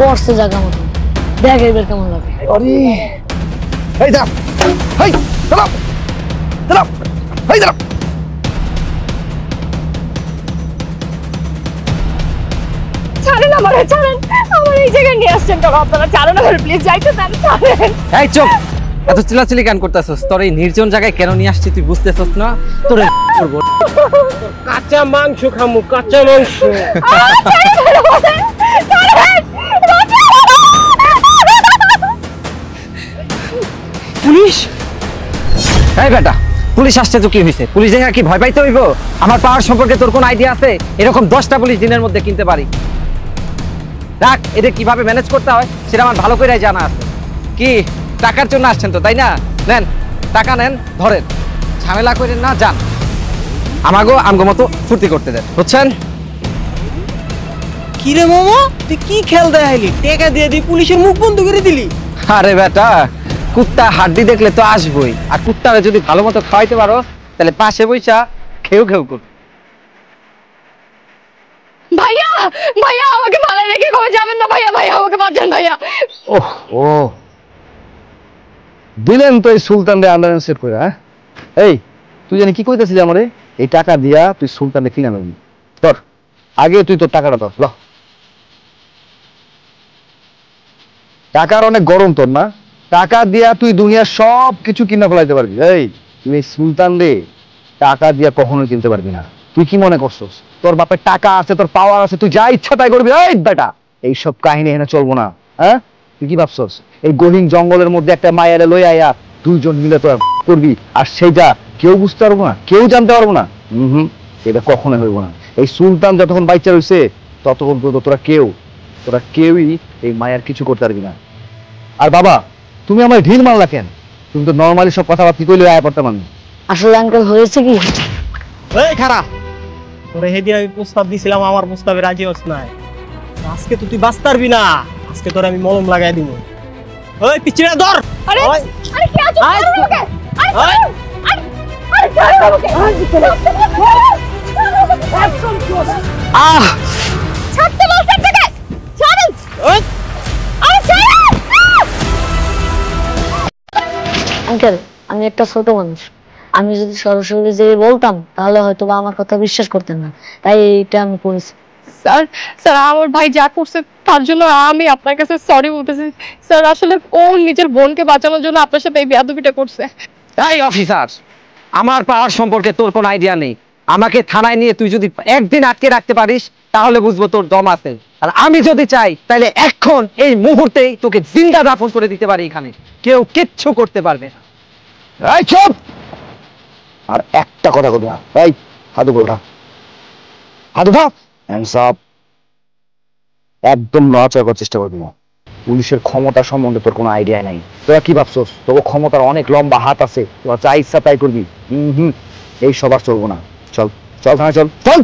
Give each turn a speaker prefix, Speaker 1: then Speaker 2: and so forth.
Speaker 1: পড়ছে জায়গা মতো, দেখ এবার কেমন লাগে।
Speaker 2: আরে এই দাঁড়া, এই দাঁড়া, দাঁড়া, এই দাঁড়া।
Speaker 3: ছাড়েন আমার, ছাড়েন আমার, এই জায়গায় নিয়ে আসছেন কেন আপনারা? ছাড়েন আমার, প্লিজ যাইতে দেন, ছাড়েন।
Speaker 4: এই চুপ, এত চিল্লাচিল্লি কেন করতেছস? তোর এই নির্জন জায়গায় কেন নিয়ে আসছি তুই বুঝতেছস না? তোরে করব
Speaker 5: কাঁচা মাংস খামু, কাঁচা মাংস।
Speaker 4: পুলিশ? এই বেটা, পুলিশ আসছে তো কি হয়েছে? পুলিশ দেখা কি ভয় পাইতে হইব? আমার পাওয়ার সম্পর্কে তোর কোন আইডিয়া আছে? এরকম 10টা পুলিশ দিনের মধ্যে কিনতে পারি। দেখ এদের কিভাবে ম্যানেজ করতে হয় সেটা আমার ভালো করে জানা আছে। কি টাকার জন্য আসছেন তো, তাই না? নেন টাকা, নেন, ধরেন, ঝামেলা করেন না, যান। আমগো মতো ফুর্তি করতে দেন, বুঝছেন?
Speaker 5: কি রে মামা, তুই কি খেল দেখাইলি? টাকা দিয়ে দি পুলিশের মুখ বন্ধ করে দিলি।
Speaker 4: আরে বেটা, কুত্তা হাড্ডি দেখলে তো আসবই, আর কুত্তারে যদি ভালো মতো খাওয়াইতে পারো তাহলে পাশে বইসা খেউ খেউ কর।
Speaker 3: ভাইয়া, ভাইয়া আমাকে ভালো রেখে কবে যাবেন না ভাইয়া, ভাইয়া আমাকে বাঁচান ভাইয়া।
Speaker 2: ওহ ও দিলেন তো এই সুলতানরে আন্ডার সেট করে। হ্যাঁ এই তুই জানি কি কইতেছিলি আমারে? এই টাকা দিয়া তুই সুলতানরে কিনে আনবি। ধর আগে তুই তোর টাকাটা ধর। ল, টাকার অনেক গরম তোর না? টাকা দিয়া তুই দুনিয়ার সব কিছু কিনা ফেলাইতে পারবি। এই তুই এই সুলতান রে টাকা দিয়া কখনোই কিনতে পারবি না। তুই কি মনে করছস তোর বাপের টাকা আছে, তোর পাওয়ার আছে, তুই যা ইচ্ছা তাই করবি? এই বেটা, এইসব কাহিনী এখানে চলবো না। হ্যাঁ তুই কি ভাবছস এই গহীন জঙ্গলের মধ্যে একটা মায়ের লই আয়া দুইজন মিলে তোরা করবি, আর সেইটা কেউ বুঝতে পারবো না, কেউ জানতে পারবো না? এটা কখনোই হইব না। এই সুলতান যতক্ষণ বাচ্চা রয়েছে ততক্ষণ পর্যন্ত তোরা কেউই এই মায়ের কিছু করতে পারবি না। আর বাবা, তুমি আমার ঢিল মারলা কেন? তুমি তো নর্মালি সব কথাবার্তা কইলে আয়া পড়তে পারো।
Speaker 1: আসলে আঙ্কেল হয়েছে কি,
Speaker 5: এই খারাপ, তোরে সেদিন আমি প্রস্তাব দিছিলাম, আমার প্রস্তাবে রাজি হস নাই। আজকে তো তুই বাঁচতে পারবি না, আজকে তোর আমি মলম লাগাই দিব। ওই পিছনে ধর।
Speaker 3: আরে
Speaker 5: ওই,
Speaker 3: আরে কি আছো?
Speaker 5: আয়,
Speaker 3: আমাকে আরে
Speaker 5: ওই।
Speaker 3: আরে আরে ছাড়ো আমাকে।
Speaker 4: আহ,
Speaker 3: ছাড়তে বলছেন থেকে, ছাড়েন।
Speaker 5: ওই,
Speaker 3: আরে ছাড়েন।
Speaker 1: আঙ্কেল আমি একটা ছোট মানুষ, আমি যদি সরাসরি যে বলতাম তাহলে হয়তো বা আমার কথা বিশ্বাস করতেন না, তাই এইটা আমি করেছি।
Speaker 3: স্যার, স্যার আমার ভাই যা করছে তার জন্য আমি আপনার কাছে সরি বলতেছি স্যার। আসলে ও নিজের বোনকে বাঁচানোর জন্য আপনার সাথে এই বেয়াদবিটা করছে।
Speaker 4: এই অফিসার, আমার পাওয়ার সম্পর্কে তোর কোনো আইডিয়া নেই। আমাকে থানায় নিয়ে তুই যদি একদিন আটকে রাখতে পারিস তাহলে বুঝবো তোর দম আছে। আর আমি যদি চাই তাহলে এখন এই মুহূর্তেই তোকে জিন্দা দাফন করে দিতে পারি, এখানে কেউ কিচ্ছু করতে পারবে না।
Speaker 2: এই চুপ! আর একটা কথা বলবি না। এই হাত উপরে ওঠা, হাত উঠা, হ্যান্ডস আপ। একদম নড়াচড়া করার চেষ্টা করবি না। পুলিশের ক্ষমতা সম্বন্ধে তোর কোনো আইডিয়া নাই। তোরা কি ভাবছস তোর ক্ষমতার অনেক লম্বা হাত আছে, তোরা যা ইচ্ছা তাই করবি? এই সবার চলবো না। চল চল থানায় চল চল।